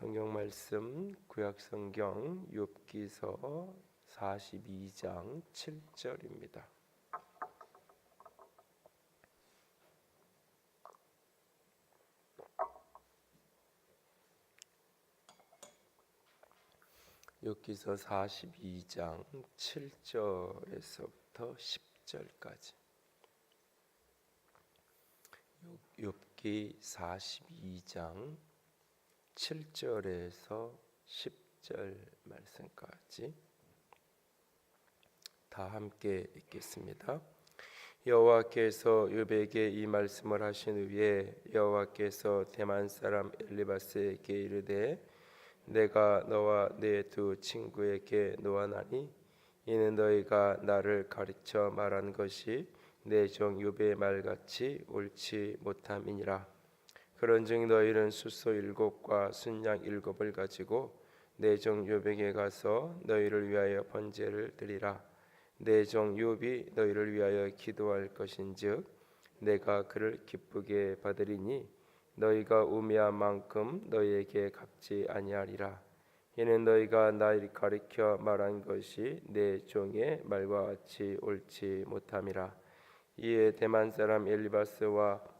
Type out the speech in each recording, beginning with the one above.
성경 말씀 구약 성경 욥기서 42장 7절입니다. 욥기서 42장 7절에서부터 10절까지. 욥기 42장 7절에서 10절 말씀까지 다 함께 읽겠습니다. 여호와께서 욥에게 이 말씀을 하신 후에 여호와께서 대만 사람 엘리바스에게 이르되 내가 너와 네 두 친구에게 노하나니 이는 너희가 나를 가르쳐 말한 것이 내 종 욥의 말같이 옳지 못함이니라. 그런즉 너희는 숫소 7과 순양 7을 가지고 내 종 욥에게 가서 너희를 위하여 번제를 드리라. 내 종 욥이 너희를 위하여 기도할 것인즉 내가 그를 기쁘게 받으리니 너희가 우매한 만큼 너희에게 갚지 아니하리라. 이는 너희가 나를 가리켜 말한 것이 내 종의 말과 같이 옳지 못함이라. 이에 대만 사람 엘리바스와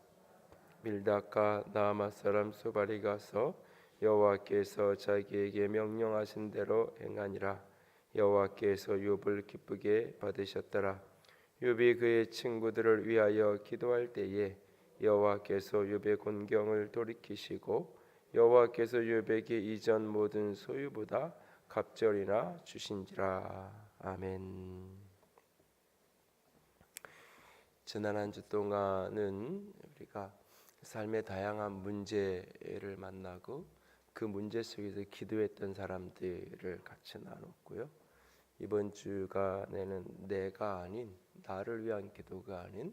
밀닷과 나아마 사람 소발이 가서 여호와께서 자기에게 명령하신 대로 행하니라. 여호와께서 욥을 기쁘게 받으셨더라. 욥이 그의 친구들을 위하여 기도할 때에 여호와께서 욥의 곤경을 돌이키시고 여호와께서 욥에게 이전 모든 소유보다 갑절이나 주신지라. 아멘. 지난 한 주 동안은 우리가 삶의 다양한 문제를 만나고 그 문제 속에서 기도했던 사람들을 같이 나눴고요. 이번 주간에는 내가 아닌 나를 위한 기도가 아닌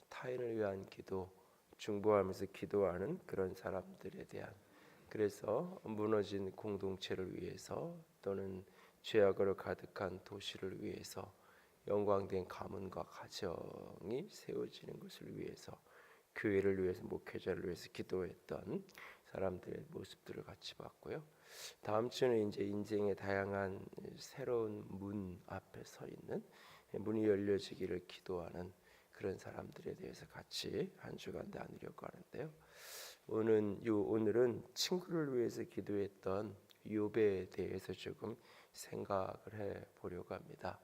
타인을 위한 기도, 중보하면서 기도하는 그런 사람들에 대한, 그래서 무너진 공동체를 위해서 또는 죄악으로 가득한 도시를 위해서 영광된 가문과 가정이 세워지는 것을 위해서, 교회를 위해서, 목회자를 위해서 기도했던 사람들의 모습들을 같이 봤고요. 다음 주는 이제 인생의 다양한 새로운 문 앞에 서 있는, 문이 열려지기를 기도하는 그런 사람들에 대해서 같이 한 주간 나누려고 하는데요. 오늘은 친구를 위해서 기도했던 욥에 대해서 조금 생각을 해 보려고 합니다.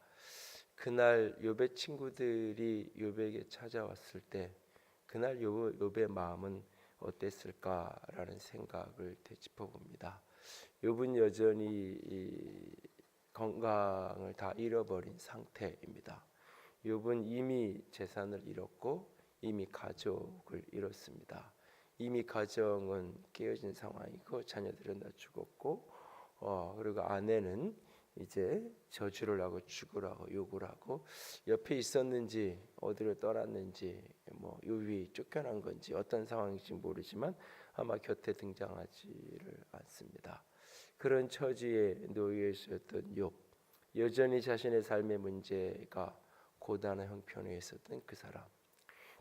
그날 욥의 친구들이 욥에게 찾아왔을 때 그날 욥의 마음은 어땠을까라는 생각을 되짚어 봅니다. 욥은 여전히 이 건강을 다 잃어버린 상태입니다. 욥은 이미 재산을 잃었고 이미 가족을 잃었습니다. 이미 가정은 깨어진 상황이고 자녀들은 다 죽었고 그리고 아내는 이제 저주를 하고 죽으라고 욕을 하고, 옆에 있었는지 어디로 떠났는지 욥이 쫓겨난 건지 어떤 상황인지 모르지만 아마 곁에 등장하지를 않습니다. 그런 처지에 놓여 있었던 욥, 여전히 자신의 삶의 문제가 고단한 형편에 있었던 그 사람.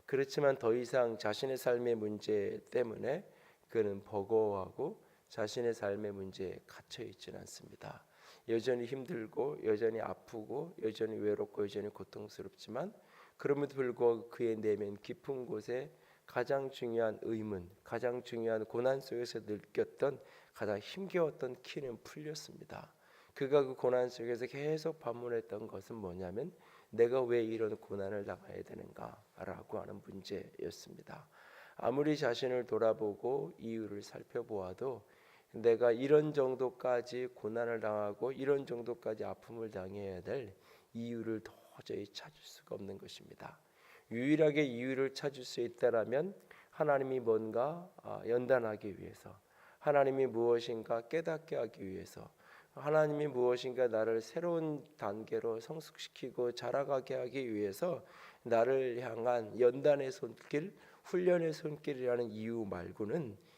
그렇지만 더 이상 자신의 삶의 문제 때문에 그는 버거워하고 자신의 삶의 문제에 갇혀 있지는 않습니다. 여전히 힘들고 여전히 아프고 여전히 외롭고 여전히 고통스럽지만 그럼에도 불구하고 그의 내면 깊은 곳에 가장 중요한 의문, 가장 중요한 고난 속에서 느꼈던 가장 힘겨웠던 키는 풀렸습니다. 그가 그 고난 속에서 계속 반문했던 것은 뭐냐면 내가 왜 이런 고난을 당해야 되는가라고 하는 문제였습니다. 아무리 자신을 돌아보고 이유를 살펴보아도 내가 이런 정도까지 고난을 당하고 이런 정도까지 아픔을 당해야 될 이유를 도저히 찾을 수가 없는 것입니다. 유일하게 이유를 찾을 수 있다라면 하나님이 뭔가 연단하기 위해서, 하나님이 무엇인가 깨닫게 하기 위해서, 하나님이 무엇인가 나를 새로운 단계로 성숙시키고 자라가게 하기 위해서 나를 향한 연단의 손길, 훈련의 손길이라는 이유 말고는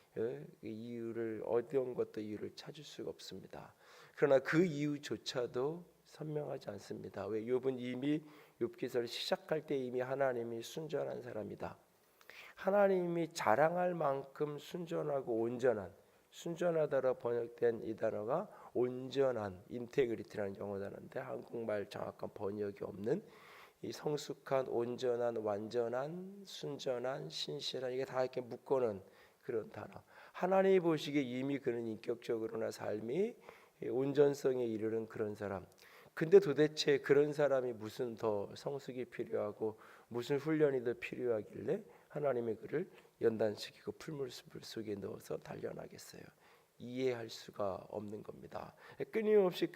이유를 어떤 것도 이유를 찾을 수가 없습니다. 그러나 그 이유조차도 선명하지 않습니다. 왜? 욥은 이미 욥기서를 시작할 때 이미 하나님이 순전한 사람이다, 하나님이 자랑할 만큼 순전하고 온전한, 순전하다로 번역된 이 단어가 온전한, 인테그리티라는 영어 단어인데 한국말 정확한 번역이 없는 이 성숙한, 온전한, 완전한, 순전한, 신실한, 이게 다 이렇게 묶어놓은 그런 단어. 하나님이 보시기에 이미 그는 인격적으로나 삶이 온전성에 이르는 그런 사람. 근데 도대체 그런 사람이 무슨 더 성숙이 필요하고 무슨 훈련이 더 필요하길래 하나님의 그를 연단시키고 풀무불 속에 넣어서 단련하겠어요. 이해할 수가 없는 겁니다. 끊임없이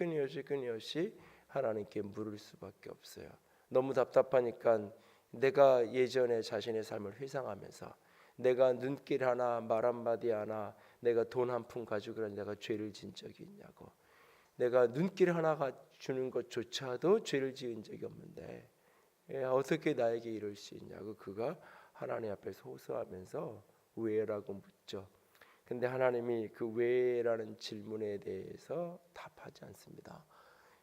하나님께 물을 수밖에 없어요. 너무 답답하니까 내가 예전에 자신의 삶을 회상하면서 내가 눈길 하나, 말 한마디 하나, 내가 돈 한 푼 가지고 내가 죄를 지은 적이 있냐고. 내가 눈길 하나 주는 것조차도 죄를 지은 적이 없는데 어떻게 나에게 이럴 수 있냐고 그가 하나님 앞에서 호소하면서 왜라고 묻죠. 근데 하나님이 그 왜라는 질문에 대해서 답하지 않습니다.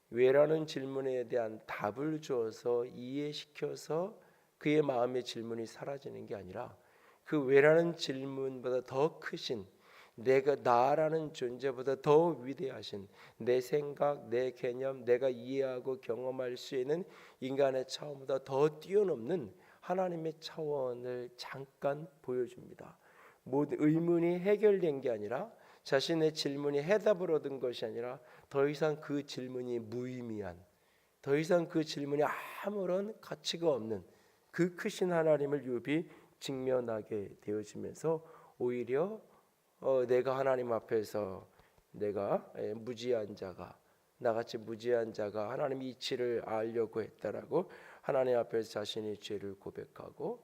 왜라는 질문에 대한 답을 주어서 이해시켜서 그의 마음의 질문이 사라지는 게 아니라 그 왜라는 질문보다 더 크신, 내가 나라는 존재보다 더 위대하신 내 생각, 내 개념, 내가 이해하고 경험할 수 있는 인간의 차원보다 더 뛰어넘는 하나님의 차원을 잠깐 보여줍니다. 모든 의문이 해결된 게 아니라 자신의 질문이 해답을 얻은 것이 아니라 더 이상 그 질문이 무의미한, 더 이상 그 질문이 아무런 가치가 없는 그 크신 하나님을 욥이 직면하게 되어지면서 오히려 내가 하나님 앞에서 내가 무지한 자가, 나같이 무지한 자가 하나님 이치를 알려고 했다라고 하나님 앞에서 자신의 죄를 고백하고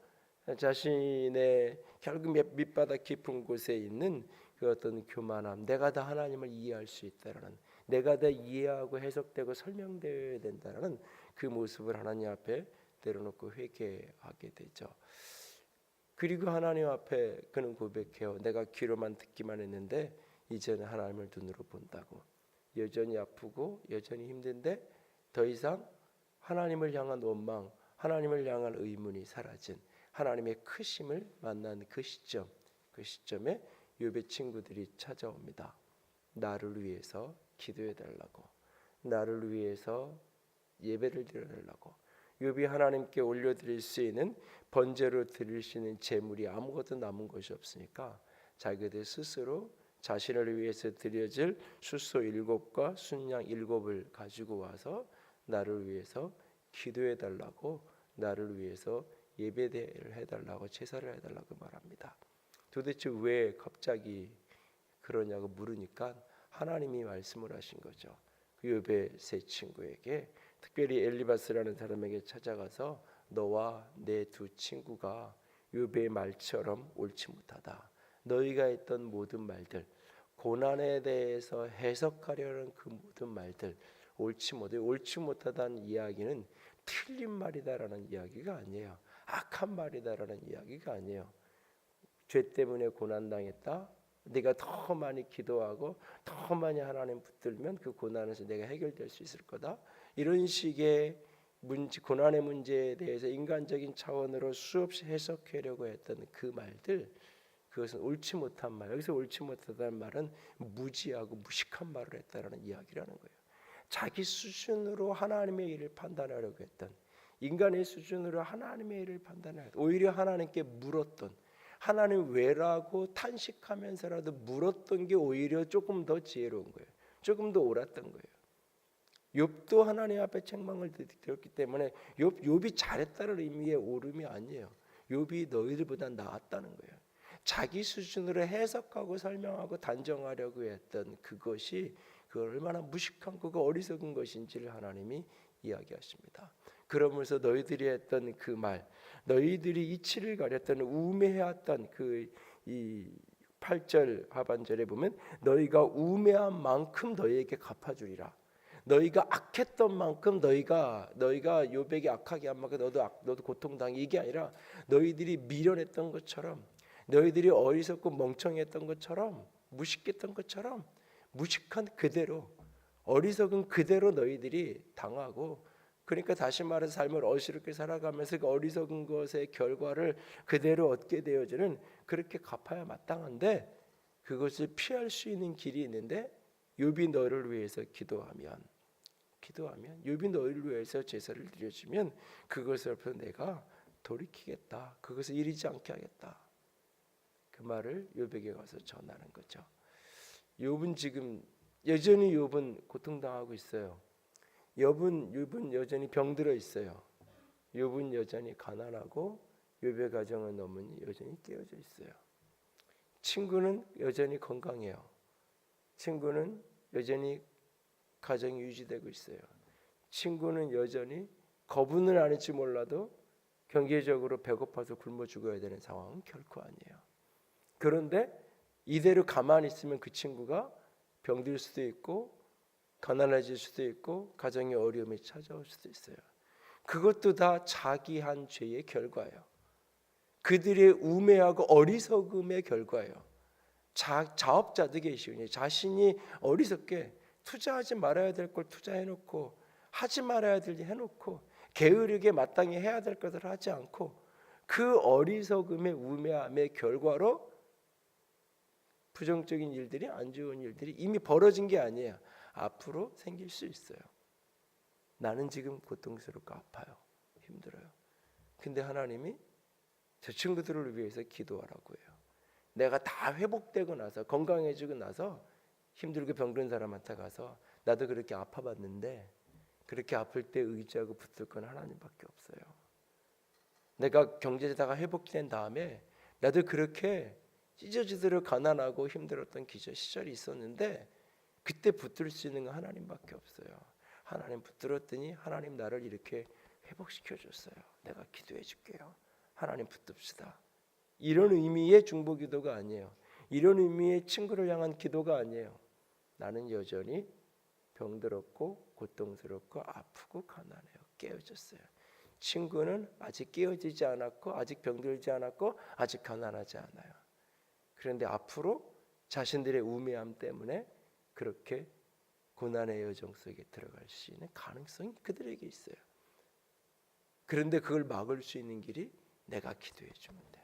자신의 결국 밑바닥 깊은 곳에 있는 그 어떤 교만함, 내가 다 하나님을 이해할 수 있다라는, 내가 다 이해하고 해석되고 설명되어야 된다라는 그 모습을 하나님 앞에 내려놓고 회개하게 되죠. 그리고 하나님 앞에 그는 고백해요. 내가 귀로만 듣기만 했는데 이제는 하나님을 눈으로 본다고. 여전히 아프고 여전히 힘든데 더 이상 하나님을 향한 원망, 하나님을 향한 의문이 사라진 하나님의 크심을 만난 그 시점에 욥의 친구들이 찾아옵니다. 나를 위해서 기도해 달라고, 나를 위해서 예배를 드려 달라고. 욥이 하나님께 올려드릴 수 있는 번제로 드릴 수 있는 제물이 아무것도 남은 것이 없으니까 자기들 스스로 자신을 위해서 드려질 숫소 7과 순양 7을 가지고 와서 나를 위해서 기도해 달라고, 나를 위해서 예배를 해달라고, 제사를 해달라고 말합니다. 도대체 왜 갑자기 그러냐고 물으니까 하나님이 말씀을 하신 거죠. 그 욥의 세 친구에게, 특별히 엘리바스라는 사람에게 찾아가서 너와 내 두 친구가 욥의 말처럼 옳지 못하다. 너희가 했던 모든 말들, 고난에 대해서 해석하려는 그 모든 말들 옳지 못하다는 이야기는 틀린 말이다라는 이야기가 아니에요. 악한 말이다라는 이야기가 아니에요. 죄 때문에 고난당했다. 네가 더 많이 기도하고 더 많이 하나님 붙들면 그 고난에서 내가 해결될 수 있을 거다. 이런 식의 고난의 문제에 대해서 인간적인 차원으로 수없이 해석하려고 했던 그 말들, 그것은 옳지 못한 말. 여기서 옳지 못하다는 말은 무지하고 무식한 말을 했다라는 이야기라는 거예요. 자기 수준으로 하나님의 일을 판단하려고 했던, 인간의 수준으로 하나님의 일을 판단하려고, 오히려 하나님께 물었던, 하나님 왜라고 탄식하면서라도 물었던 게 오히려 조금 더 지혜로운 거예요. 조금 더 옳았던 거예요. 욥도 하나님 앞에 책망을 들었기 때문에 욥이 잘했다는 의미의 옳음이 아니에요. 욥이 너희들보다 나았다는 거예요. 자기 수준으로 해석하고 설명하고 단정하려고 했던 그것이 그 얼마나 무식한 거고 어리석은 것인지를 하나님이 이야기하십니다. 그러면서 너희들이 했던 그 말, 너희들이 이치를 가렸던 우매해왔던 이 8절 하반절에 보면 너희가 우매한 만큼 너희에게 갚아주리라. 너희가 악했던 만큼 너희가 욥에게 악하게 한 만큼 너도 고통당해. 이게 아니라 너희들이 미련했던 것처럼, 너희들이 어리석고 멍청했던 것처럼, 무식했던 것처럼 무식한 그대로, 어리석은 그대로 너희들이 당하고, 그러니까 다시 말해서 삶을 어지럽게 살아가면서 그 어리석은 것의 결과를 그대로 얻게 되어지는, 그렇게 갚아야 마땅한데 그것을 피할 수 있는 길이 있는데 욥이 너를 위해서 기도하면 욥이 너를 위해서 제사를 드려주면 그것을 앞에서 내가 돌이키겠다. 그것을 이르지 않게 하겠다. 그 말을 욥에게 가서 전하는 거죠. 욥은 지금 여전히 욥은 고통당하고 있어요. 욥은 여전히 병들어 있어요. 욥은 여전히 가난하고 욥의 가정은 너무 여전히 깨어져 있어요. 친구는 여전히 건강해요. 친구는 여전히 가정이 유지되고 있어요. 친구는 여전히 거부는 안 할지 몰라도 경제적으로 배고파서 굶어 죽어야 되는 상황은 결코 아니에요. 그런데 이대로 가만히 있으면 그 친구가 병들 수도 있고 가난해질 수도 있고 가정의 어려움이 찾아올 수도 있어요. 그것도 다 자기한 죄의 결과예요. 그들의 우매하고 어리석음의 결과예요. 자업자득의 계시오니 자신이 어리석게 투자하지 말아야 될 걸 투자해놓고 하지 말아야 될 일 해놓고 게으르게 마땅히 해야 될 것을 하지 않고 그 어리석음의 우매함의 결과로 부정적인 일들이 안 좋은 일들이 이미 벌어진 게 아니에요. 앞으로 생길 수 있어요. 나는 지금 고통스럽고 아파요. 힘들어요. 근데 하나님이 저 친구들을 위해서 기도하라고 해요. 내가 다 회복되고 나서 건강해지고 나서 힘들고 병든 사람한테 가서 나도 그렇게 아파봤는데 그렇게 아플 때 의지하고 붙들 건 하나님밖에 없어요. 내가 경제자가 회복된 다음에 나도 그렇게 찢어지도록 가난하고 힘들었던 시절이 있었는데 그때 붙들 수 있는 건 하나님밖에 없어요. 하나님 붙들었더니 하나님 나를 이렇게 회복시켜 줬어요. 내가 기도해 줄게요. 하나님 붙듭시다. 이런 의미의 중보기도가 아니에요. 이런 의미의 친구를 향한 기도가 아니에요. 나는 여전히 병들었고 고통스럽고 아프고 가난해요. 깨어졌어요. 친구는 아직 깨어지지 않았고 아직 병들지 않았고 아직 가난하지 않아요. 그런데 앞으로 자신들의 우매함 때문에 그렇게 고난의 여정 속에 들어갈 수 있는 가능성이 그들에게 있어요. 그런데 그걸 막을 수 있는 길이 내가 기도해 주면 돼.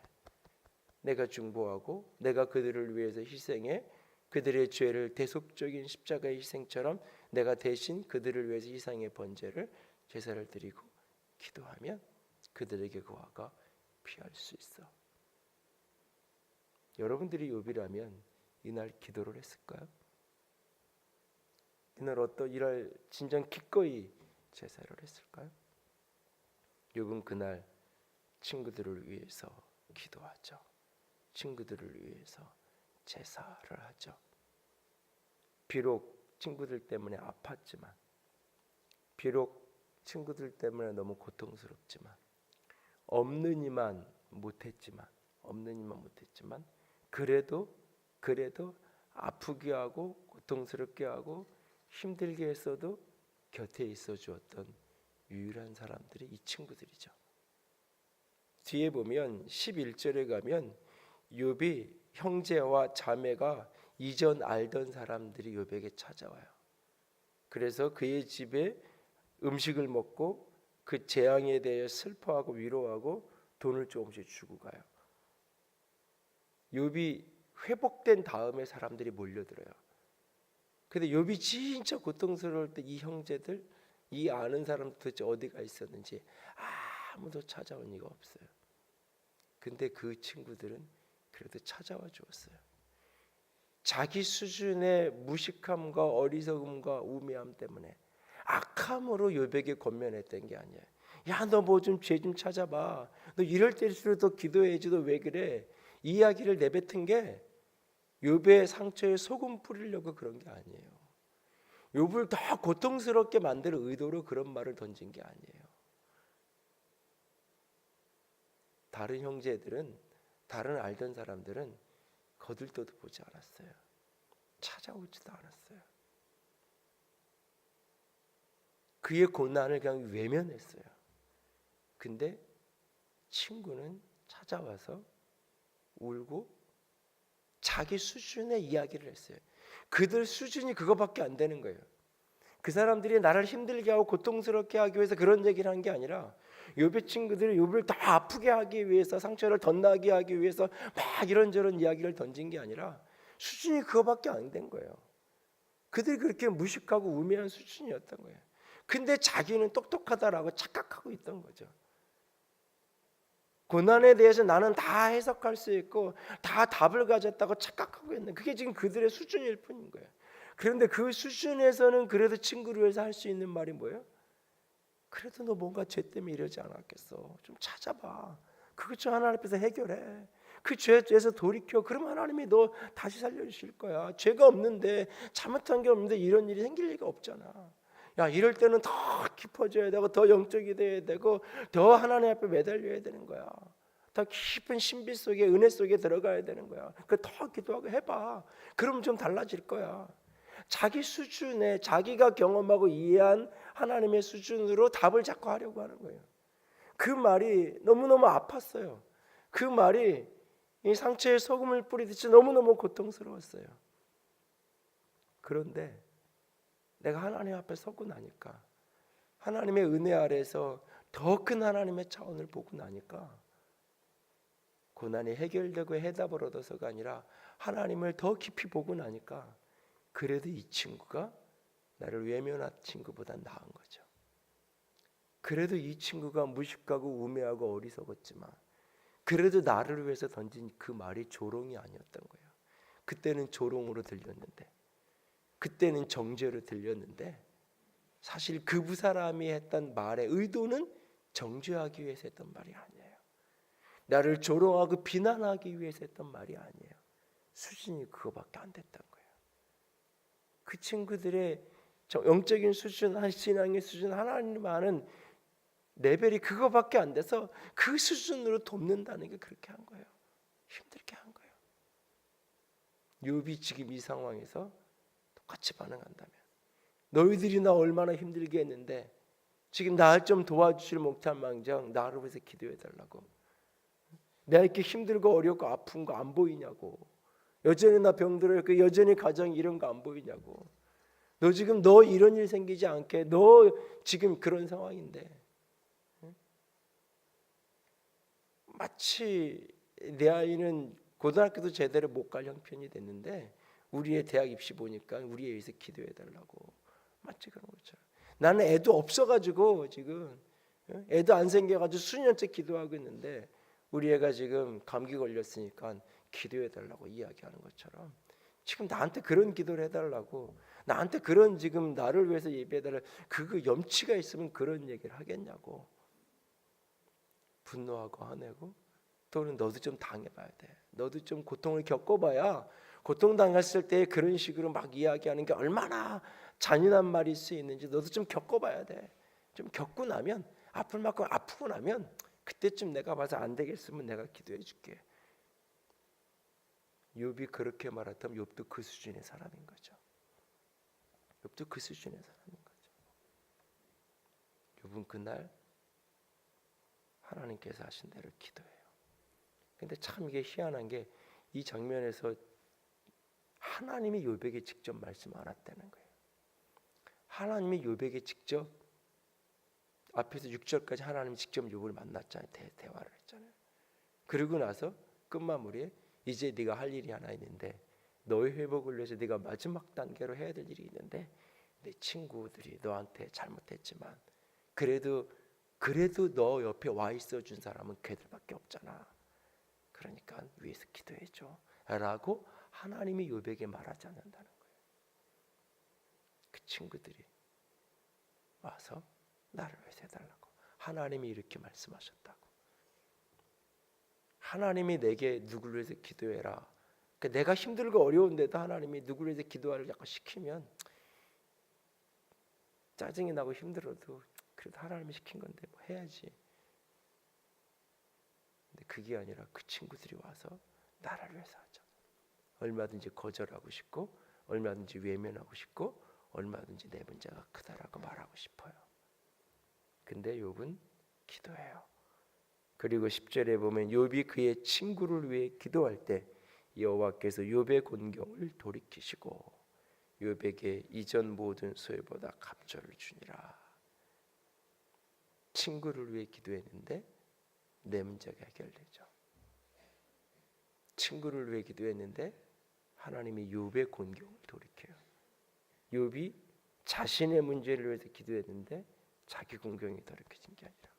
내가 중보하고 내가 그들을 위해서 희생해 그들의 죄를 대속적인 십자가의 희생처럼 내가 대신 그들을 위해서 희생의 번제를 제사를 드리고 기도하면 그들에게 그 화가 피할 수 있어. 여러분들이 욥이라면 이날 기도를 했을까요? 이날 진정 기꺼이 제사를 했을까요? 욥은 그날 친구들을 위해서 기도하죠. 친구들을 위해서 제사를 하죠. 비록 친구들 때문에 아팠지만, 비록 친구들 때문에 너무 고통스럽지만, 없는 이만 못했지만, 그래도 아프게 하고 고통스럽게 하고 힘들게 했어도 곁에 있어 주었던 유일한 사람들이 이 친구들이죠. 뒤에 보면 11절에 가면 욥이 형제와 자매가 이전 알던 사람들이 욥에게 찾아와요. 그래서 그의 집에 음식을 먹고 그 재앙에 대해 슬퍼하고 위로하고 돈을 조금씩 주고 가요. 욥이 회복된 다음에 사람들이 몰려들어요. 근데 욥이 진짜 고통스러울 때 이 형제들, 이 아는 사람들 도대체 어디가 있었는지 아무도 찾아온 이가 없어요. 근데 그 친구들은 그래도 찾아와 주었어요. 자기 수준의 무식함과 어리석음과 우매함 때문에 악함으로 욥에게 권면했던 게 아니에요. 야, 너 뭐 좀 죄 좀 찾아봐. 너 이럴 때일수록 더 기도해야지. 너 왜 그래? 이 이야기를 내뱉은 게 욥의 상처에 소금 뿌리려고 그런 게 아니에요. 욥을 더 고통스럽게 만들 의도로 그런 말을 던진 게 아니에요. 다른 형제들은, 다른 알던 사람들은 거들떠도 보지 않았어요. 찾아오지도 않았어요. 그의 고난을 그냥 외면했어요. 근데 친구는 찾아와서 울고 자기 수준의 이야기를 했어요. 그들 수준이 그거밖에 안 되는 거예요. 그 사람들이 나를 힘들게 하고 고통스럽게 하기 위해서 그런 얘기를 한 게 아니라 욥의 친구들이 욥을 더 아프게 하기 위해서, 상처를 덧나게 하기 위해서 막 이런저런 이야기를 던진 게 아니라 수준이 그거밖에 안 된 거예요. 그들이 그렇게 무식하고 우매한 수준이었던 거예요. 근데 자기는 똑똑하다라고 착각하고 있던 거죠. 고난에 대해서 나는 다 해석할 수 있고 다 답을 가졌다고 착각하고 있는, 그게 지금 그들의 수준일 뿐인 거예요. 그런데 그 수준에서는 그래도 친구를 위해서 할 수 있는 말이 뭐예요? 그래도 너 뭔가 죄 때문에 이러지 않았겠어. 좀 찾아봐. 그것 좀 하나님 앞에서 해결해. 그 죄에서 돌이켜. 그럼 하나님이 너 다시 살려주실 거야. 죄가 없는데, 잘못한 게 없는데 이런 일이 생길 리가 없잖아. 야, 이럴 때는 더 깊어져야 되고 더 영적이 돼야 되고 더 하나님 앞에 매달려야 되는 거야. 더 깊은 신비 속에, 은혜 속에 들어가야 되는 거야. 그 더 기도하고 해봐. 그러면 좀 달라질 거야. 자기 수준에, 자기가 경험하고 이해한 하나님의 수준으로 답을 자꾸 하려고 하는 거예요. 그 말이 너무너무 아팠어요. 그 말이 이 상처에 소금을 뿌리듯이 너무너무 고통스러웠어요. 그런데 내가 하나님 앞에 서고 나니까, 하나님의 은혜 아래에서 더 큰 하나님의 차원을 보고 나니까, 고난이 해결되고 해답을 얻어서가 아니라 하나님을 더 깊이 보고 나니까, 그래도 이 친구가 나를 외면한 친구보다 나은 거죠. 그래도 이 친구가 무식하고 우매하고 어리석었지만 그래도 나를 위해서 던진 그 말이 조롱이 아니었던 거예요. 그때는 조롱으로 들렸는데, 그때는 정죄로 들렸는데, 사실 그 사람이 했던 말의 의도는 정죄하기 위해서 했던 말이 아니에요. 나를 조롱하고 비난하기 위해서 했던 말이 아니에요. 수준이 그거밖에 안 됐던 거예요. 그 친구들의 영적인 수준, 신앙의 수준, 하나님 아는 레벨이 그거밖에 안 돼서 그 수준으로 돕는다는 게 그렇게 한 거예요. 힘들게 한 거예요. 욥이 지금 이 상황에서 똑같이 반응한다면, 너희들이 나 얼마나 힘들게 했는데 지금 날 좀 도와주질 못한 망정 나를 위해서 기도해 달라고. 내가 이렇게 힘들고 어렵고 아픈 거 안 보이냐고. 여전히 나 병들어 있고 여전히 가정 이런 거 안 보이냐고. 너 지금 너 이런 일 생기지 않게, 너 지금 그런 상황인데, 마치 내 아이는 고등학교도 제대로 못 갈 형편이 됐는데 우리의 대학 입시 보니까 우리 애에서 기도해 달라고. 마치 그런 것처럼 나는 애도 없어가지고 지금 애도 안 생겨가지고 수년째 기도하고 있는데 우리 애가 지금 감기 걸렸으니까 기도해 달라고 이야기하는 것처럼, 지금 나한테 그런 기도를 해달라고, 나한테 그런 지금 나를 위해서 예배해달라, 그 염치가 있으면 그런 얘기를 하겠냐고. 분노하고 화내고, 또는 너도 좀 당해봐야 돼. 너도 좀 고통을 겪어봐야, 고통당했을 때 그런 식으로 막 이야기하는 게 얼마나 잔인한 말일 수 있는지 너도 좀 겪어봐야 돼. 좀 겪고 나면, 아플 만큼 아프고 나면 그때쯤 내가 봐서 안 되겠으면 내가 기도해 줄게. 욥이 그렇게 말했다면 욥도 그 수준의 사람인 거죠. 욥도 그 수준의 사람인 거죠. 욥은 그날 하나님께서 하신 대로 기도해요. 근데 참 이게 희한한 게, 이 장면에서 하나님이 욥에게 직접 말씀 안 했다는 거예요. 하나님이 욥에게 직접, 앞에서 6절까지 하나님이 직접 욥을 만났잖아요. 대화를 했잖아요. 그리고 나서 끝마무리에 이제 네가 할 일이 하나 있는데, 너의 회복을 위해서 네가 마지막 단계로 해야 될 일이 있는데, 내 친구들이 너한테 잘못했지만 그래도 너 옆에 와 있어 준 사람은 걔들밖에 없잖아. 그러니까 위에서 기도해 줘 라고 하나님이 욥에게 말하지 않는다는 거예요. 그 친구들이 와서 나를 위해서 해달라고 하나님이 이렇게 말씀하셨다고. 하나님이 내게 누구를 위해서 기도해라, 그러니까 내가 힘들고 어려운데도 하나님이 누구를 위해서 기도하를 자꾸 시키면 짜증이 나고 힘들어도 그래도 하나님이 시킨 건데 뭐 해야지. 근데 그게 아니라 그 친구들이 와서 나를 위해서 하자. 얼마든지 거절하고 싶고, 얼마든지 외면하고 싶고, 얼마든지 내 문제가 크다라고 말하고 싶어요. 근데 욥은 기도해요. 그리고 10절에 보면 욥이 그의 친구를 위해 기도할 때 여호와께서 욥의 곤경을 돌이키시고 욥에게 이전 모든 소유보다 감절을 주니라. 친구를 위해 기도했는데 내 문제가 해결되죠. 친구를 위해 기도했는데 하나님이 욥의 곤경을 돌이켜요. 욥이 자신의 문제를 위해서 기도했는데 자기 곤경이 돌이켜진 게 아니라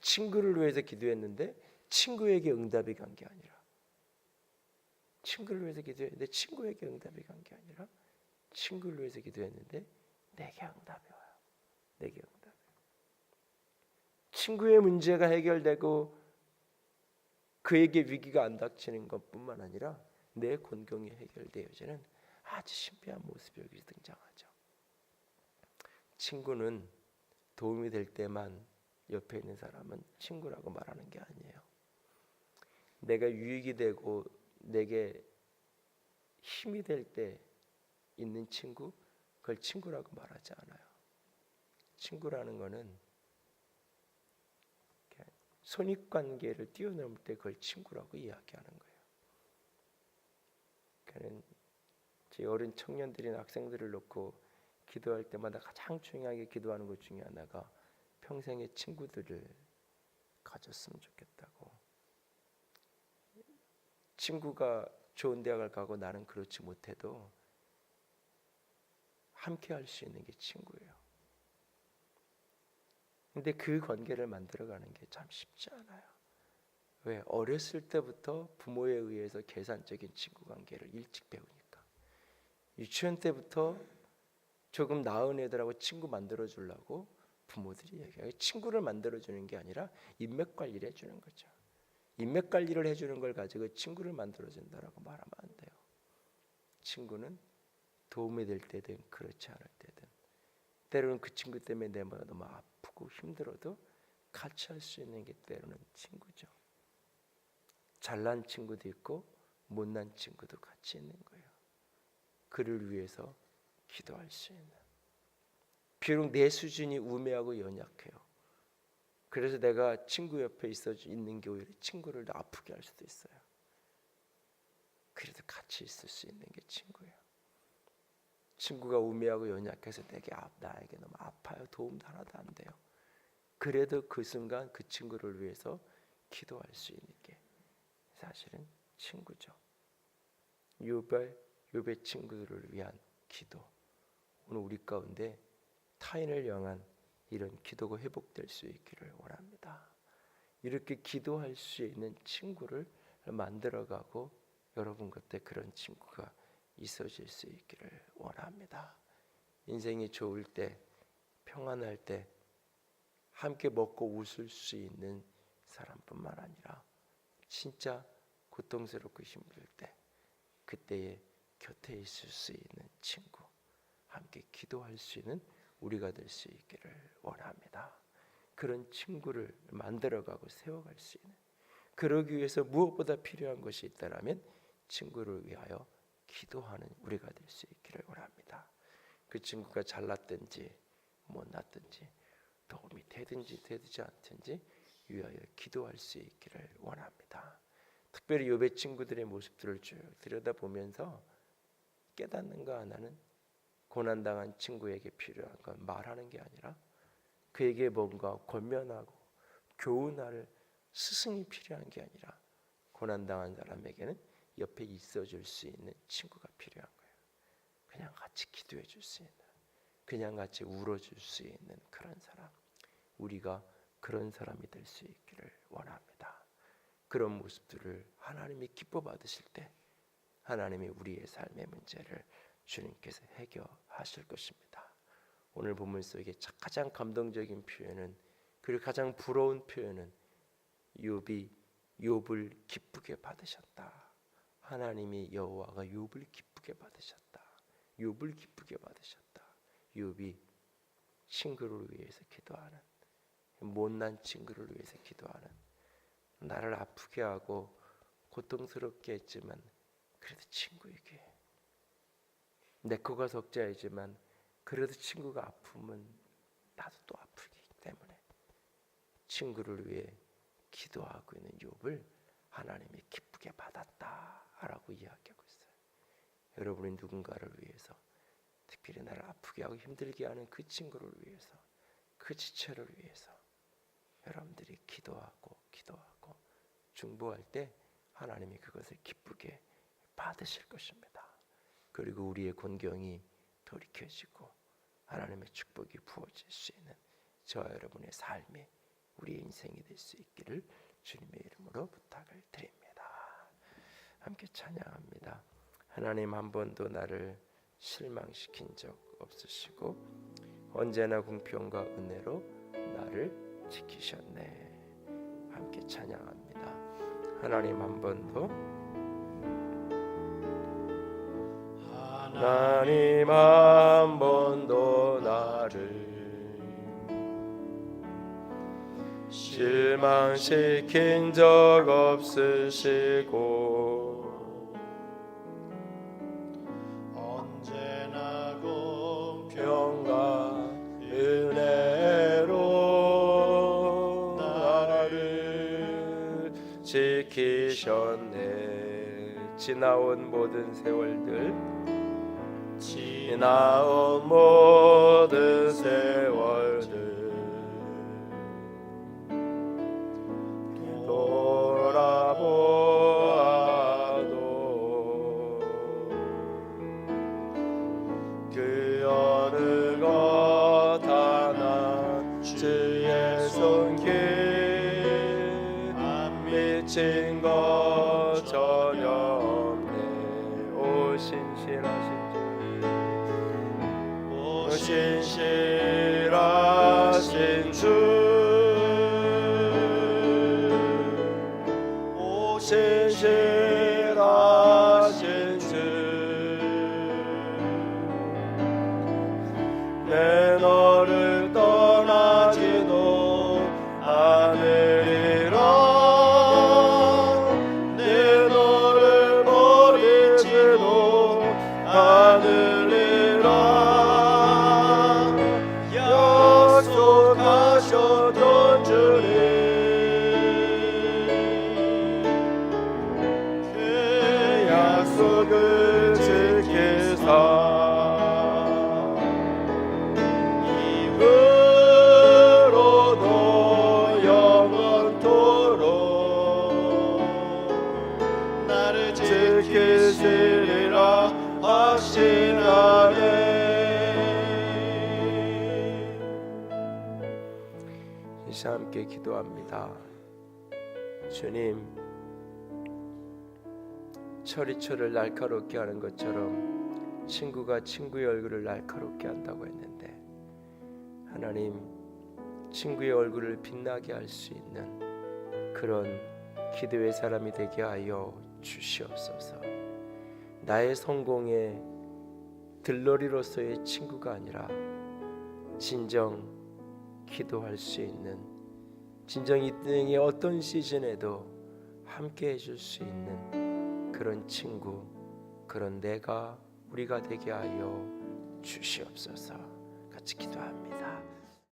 친구를 위해서 기도했는데 친구에게 응답이 간 게 아니라 친구를 위해서 기도했는데 친구에게 응답이 간 게 아니라 친구를 위해서 기도했는데 내게 응답이 와요. 내게 응답이. 친구의 문제가 해결되고 그에게 위기가 안 닥치는 것뿐만 아니라 내 곤경이 해결되어지는 아주 신비한 모습이 여기 등장하죠. 친구는 도움이 될 때만 옆에 있는 사람은 친구라고 말하는 게 아니에요. 내가 유익이 되고 내게 힘이 될 때 있는 친구, 그걸 친구라고 말하지 않아요. 친구라는 거는 손익관계를 뛰어넘을 때 그걸 친구라고 이야기하는 거예요. 그러니까 제 어린 청년들이나 학생들을 놓고 기도할 때마다 가장 중요하게 기도하는 것 중에 하나가 평생의 친구들을 가졌으면 좋겠다고. 친구가 좋은 대학을 가고 나는 그렇지 못해도 함께 할 수 있는 게 친구예요. 근데 그 관계를 만들어가는 게 참 쉽지 않아요. 왜? 어렸을 때부터 부모에 의해서 계산적인 친구 관계를 일찍 배우니까. 유치원 때부터 조금 나은 애들하고 친구 만들어주려고 부모들이 얘기해요. 친구를 만들어주는 게 아니라 인맥 관리를 해주는 거죠. 인맥 관리를 해주는 걸 가지고 친구를 만들어준다라고 말하면 안 돼요. 친구는 도움이 될 때든 그렇지 않을 때든 때로는 그 친구 때문에 내 마음이 너무 아프고 힘들어도 같이 할 수 있는 게 때로는 친구죠. 잘난 친구도 있고 못난 친구도 같이 있는 거예요. 그를 위해서 기도할 수 있는. 비록 내 수준이 우매하고 연약해요. 그래서 내가 친구 옆에 있는 게 오히려 친구를 더 아프게 할 수도 있어요. 그래도 같이 있을 수 있는 게 친구예요. 친구가 우매하고 연약해서 나에게 너무 아파요. 도움도 하나도 안 돼요. 그래도 그 순간 그 친구를 위해서 기도할 수 있는 게 사실은 친구죠. 욥의 친구들을 위한 기도. 오늘 우리 가운데 타인을 향한 이런 기도가 회복될 수 있기를 원합니다. 이렇게 기도할 수 있는 친구를 만들어가고 여러분 곁에 그런 친구가 있어질 수 있기를 원합니다. 인생이 좋을 때, 평안할 때 함께 먹고 웃을 수 있는 사람뿐만 아니라 진짜 고통스럽고 힘들 때 그때에 곁에 있을 수 있는 친구, 함께 기도할 수 있는 우리가 될 수 있기를 원합니다. 그런 친구를 만들어가고 세워갈 수 있는, 그러기 위해서 무엇보다 필요한 것이 있다라면 친구를 위하여 기도하는 우리가 될 수 있기를 원합니다. 그 친구가 잘났든지 못났든지 도움이 되든지 되지 않든지 위하여 기도할 수 있기를 원합니다. 특별히 욥의 친구들의 모습들을 쭉 들여다보면서 깨닫는 거 하나는 고난당한 친구에게 필요한 건 말하는 게 아니라 그에게 뭔가 권면하고 교훈할 스승이 필요한 게 아니라 고난당한 사람에게는 옆에 있어줄 수 있는 친구가 필요한 거예요. 그냥 같이 기도해 줄 수 있는, 그냥 같이 울어줄 수 있는 그런 사람, 우리가 그런 사람이 될 수 있기를 원합니다. 그런 모습들을 하나님이 기뻐 받으실 때 하나님이 우리의 삶의 문제를 주님께서 해결하실 것입니다. 오늘 본문 속에 가장 감동적인 표현은, 그리고 가장 부러운 표현은 욥이 욥을 기쁘게 받으셨다. 하나님이 여호와가 욥을 기쁘게 받으셨다. 욥을 기쁘게 받으셨다. 욥이 친구를 위해서 기도하는, 못난 친구를 위해서 기도하는, 나를 아프게 하고 고통스럽게 했지만 그래도 친구에게, 내 거가 적자이지만 그래도 친구가 아프면 나도 또 아프기 때문에 친구를 위해 기도하고 있는 욥을 하나님이 기쁘게 받았다라고 이야기하고 있어요. 여러분이 누군가를 위해서, 특별히 나를 아프게 하고 힘들게 하는 그 친구를 위해서, 그 지체를 위해서 여러분들이 기도하고 중보할 때 하나님이 그것을 기쁘게 받으실 것입니다. 그리고 우리의 곤경이 돌이켜지고 하나님의 축복이 부어질 수 있는 저와 여러분의 삶이 우리의 인생이 될 수 있기를 주님의 이름으로 부탁을 드립니다. 함께 찬양합니다. 하나님, 한 번도 나를 실망시킨 적 없으시고 언제나 공평과 은혜로 나를 지키셨네. 함께 찬양합니다. 하나님, 한 번도 하나님 한 번도 나를 실망시킨 적 없으시고 언제나 공평과 은혜로 나를 지키셨네. 지나온 모든 세월들, 지나온 모든 세월들 돌아보아도 그 어느 것 하나 주의 손길 안 미친 것 전혀 없네. 오 신실하신 신실하신 주, 오 신실하신 주, 내 너를 떠나지도 않으리라. 내 너를 버리지도 않으리라. 약속하셨던 주님, 그 약속을 지키사 이후로도 영원토록 나를 지키시리라 확신하네. 이제 함께 기도합니다. 주님, 철이 날카롭게 하는 것처럼 친구가 친구의 얼굴을 날카롭게 한다고 했는데, 하나님, 친구의 얼굴을 빛나게 할 수 있는 그런 기도의 사람이 되게 하여 주시옵소서. 나의 성공의 들러리로서의 친구가 아니라 진정 기도할 수 있는, 진정 인생의 어떤 시즌에도 함께 해줄 수 있는 그런 친구, 그런 우리가 되게 하여 주시옵소서. 같이 기도합니다.